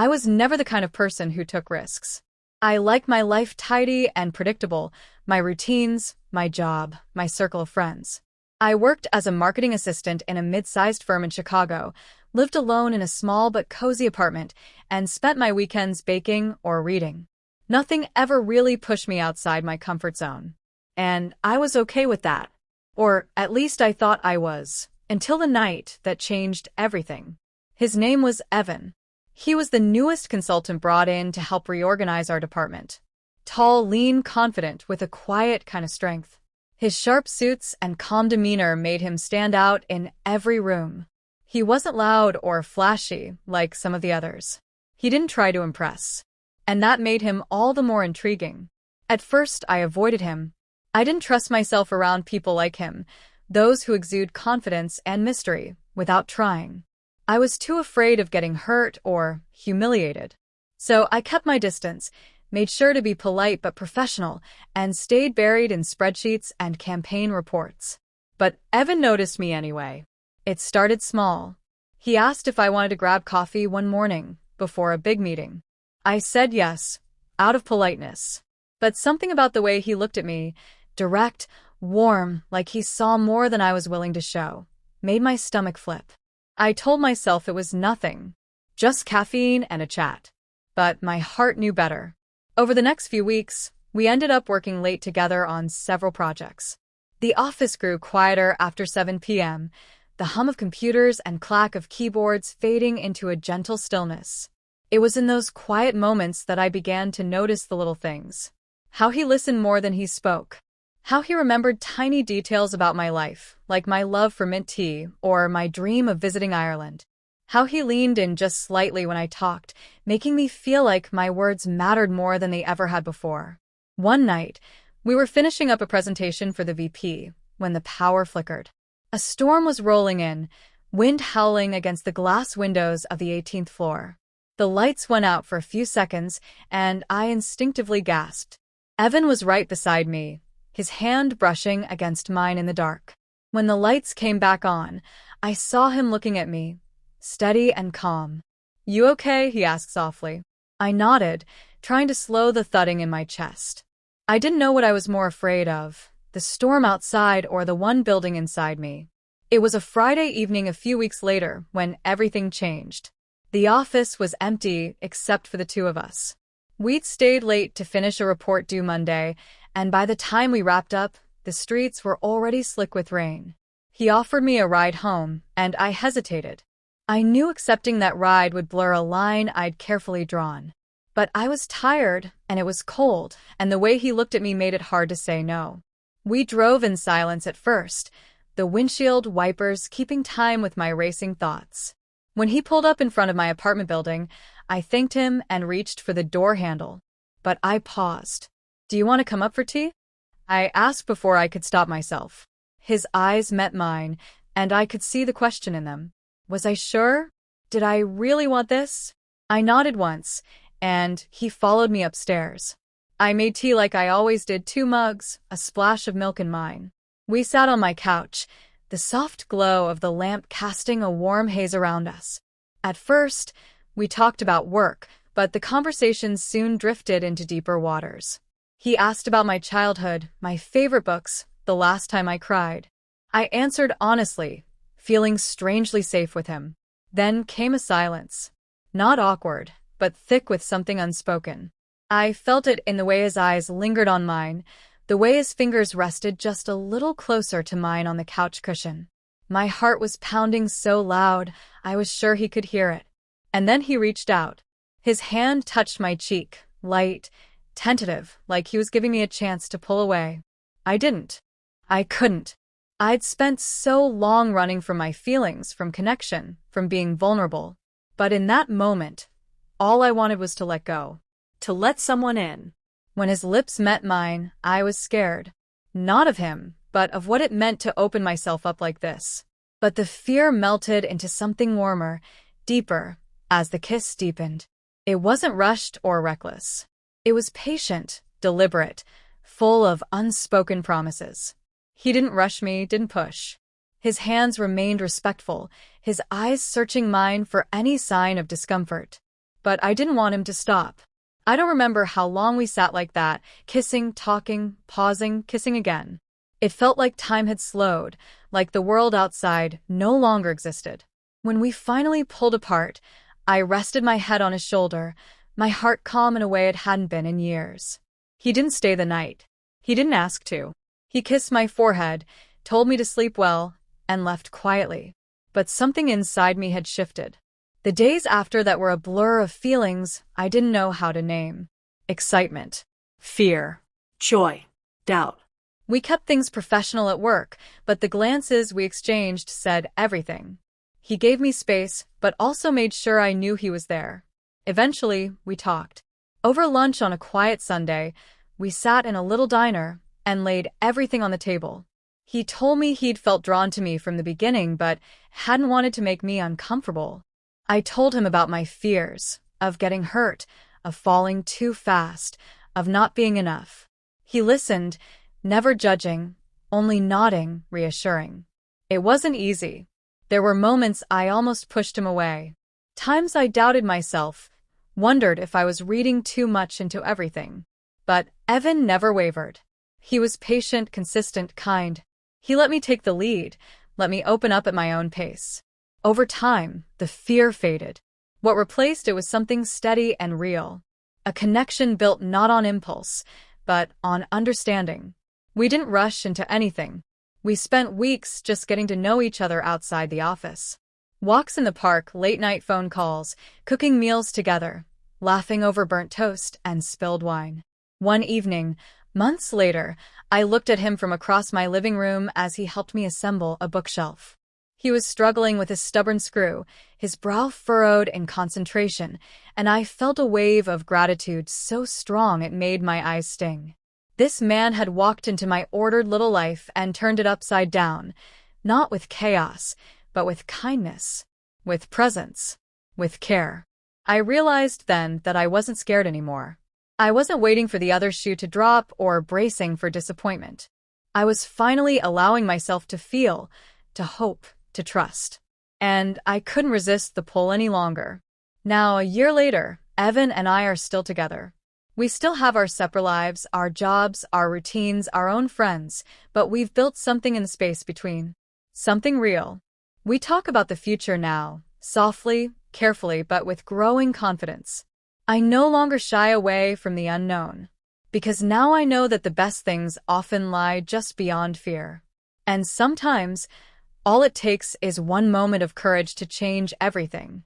I was never the kind of person who took risks. I like my life tidy and predictable, my routines, my job, my circle of friends. I worked as a marketing assistant in a mid-sized firm in Chicago, lived alone in a small but cozy apartment, and spent my weekends baking or reading. Nothing ever really pushed me outside my comfort zone. And I was okay with that. Or at least I thought I was, until the night that changed everything. His name was Evan. He was the newest consultant brought in to help reorganize our department. Tall, lean, confident, with a quiet kind of strength. His sharp suits and calm demeanor made him stand out in every room. He wasn't loud or flashy like some of the others. He didn't try to impress. And that made him all the more intriguing. At first, I avoided him. I didn't trust myself around people like him, those who exude confidence and mystery without trying. I was too afraid of getting hurt or humiliated. So I kept my distance, made sure to be polite but professional, and stayed buried in spreadsheets and campaign reports. But Evan noticed me anyway. It started small. He asked if I wanted to grab coffee one morning before a big meeting. I said yes, out of politeness. But something about the way he looked at me, direct, warm, like he saw more than I was willing to show, made my stomach flip. I told myself it was nothing, just caffeine and a chat. But my heart knew better. Over the next few weeks, we ended up working late together on several projects. The office grew quieter after 7 p.m., the hum of computers and clack of keyboards fading into a gentle stillness. It was in those quiet moments that I began to notice the little things. How he listened more than he spoke. How he remembered tiny details about my life, like my love for mint tea or my dream of visiting Ireland. How he leaned in just slightly when I talked, making me feel like my words mattered more than they ever had before. One night, we were finishing up a presentation for the VP when the power flickered. A storm was rolling in, wind howling against the glass windows of the 18th floor. The lights went out for a few seconds, and I instinctively gasped. Evan was right beside me, his hand brushing against mine in the dark. When the lights came back on, I saw him looking at me, steady and calm. "You okay?" he asked softly. I nodded, trying to slow the thudding in my chest. I didn't know what I was more afraid of, the storm outside or the one building inside me. It was a Friday evening a few weeks later when everything changed. The office was empty except for the two of us. We'd stayed late to finish a report due Monday, and by the time we wrapped up, the streets were already slick with rain. He offered me a ride home, and I hesitated. I knew accepting that ride would blur a line I'd carefully drawn. But I was tired, and it was cold, and the way he looked at me made it hard to say no. We drove in silence at first, the windshield wipers keeping time with my racing thoughts. When he pulled up in front of my apartment building, I thanked him and reached for the door handle. But I paused. "Do you want to come up for tea?" I asked before I could stop myself. His eyes met mine, and I could see the question in them. Was I sure? Did I really want this? I nodded once, and he followed me upstairs. I made tea like I always did, 2 mugs, a splash of milk in mine. We sat on my couch, the soft glow of the lamp casting a warm haze around us. At first, we talked about work, but the conversation soon drifted into deeper waters. He asked about my childhood, my favorite books, the last time I cried. I answered honestly, feeling strangely safe with him. Then came a silence. Not awkward, but thick with something unspoken. I felt it in the way his eyes lingered on mine, the way his fingers rested just a little closer to mine on the couch cushion. My heart was pounding so loud, I was sure he could hear it. And then he reached out. His hand touched my cheek, light, tentative, like he was giving me a chance to pull away. I didn't. I couldn't. I'd spent so long running from my feelings, from connection, from being vulnerable. But in that moment, all I wanted was to let go. To let someone in. When his lips met mine, I was scared. Not of him, but of what it meant to open myself up like this. But the fear melted into something warmer, deeper, as the kiss deepened. It wasn't rushed or reckless. It was patient, deliberate, full of unspoken promises. He didn't rush me, didn't push. His hands remained respectful, his eyes searching mine for any sign of discomfort. but I didn't want him to stop. I don't remember how long we sat like that, kissing, talking, pausing, kissing again. It felt like time had slowed, like the world outside no longer existed. When we finally pulled apart, I rested my head on his shoulder, my heart calm in a way it hadn't been in years. He didn't stay the night. He didn't ask to. He kissed my forehead, told me to sleep well, and left quietly. But something inside me had shifted. The days after that were a blur of feelings I didn't know how to name. Excitement, fear, joy, doubt. We kept things professional at work, but the glances we exchanged said everything. He gave me space, but also made sure I knew he was there. Eventually, we talked. Over lunch on a quiet Sunday, we sat in a little diner and laid everything on the table. He told me he'd felt drawn to me from the beginning, but hadn't wanted to make me uncomfortable. I told him about my fears, of getting hurt, of falling too fast, of not being enough. He listened, never judging, only nodding, reassuring. It wasn't easy. There were moments I almost pushed him away. Times I doubted myself, wondered if I was reading too much into everything. But Evan never wavered. He was patient, consistent, kind. He let me take the lead, let me open up at my own pace. Over time, the fear faded. What replaced it was something steady and real. A connection built not on impulse, but on understanding. We didn't rush into anything. We spent weeks just getting to know each other outside the office. Walks in the park, late-night phone calls, cooking meals together, laughing over burnt toast and spilled wine. One evening, months later, I looked at him from across my living room as he helped me assemble a bookshelf. He was struggling with a stubborn screw, his brow furrowed in concentration, and I felt a wave of gratitude so strong it made my eyes sting. This man had walked into my ordered little life and turned it upside down, not with chaos, but with kindness, with presence, with care. I realized then that I wasn't scared anymore. I wasn't waiting for the other shoe to drop or bracing for disappointment. I was finally allowing myself to feel, to hope, to trust. And I couldn't resist the pull any longer. Now, a year later, Evan and I are still together. We still have our separate lives, our jobs, our routines, our own friends, but we've built something in the space between. Something real. We talk about the future now, softly, carefully, but with growing confidence. I no longer shy away from the unknown, because now I know that the best things often lie just beyond fear. And sometimes, all it takes is one moment of courage to change everything.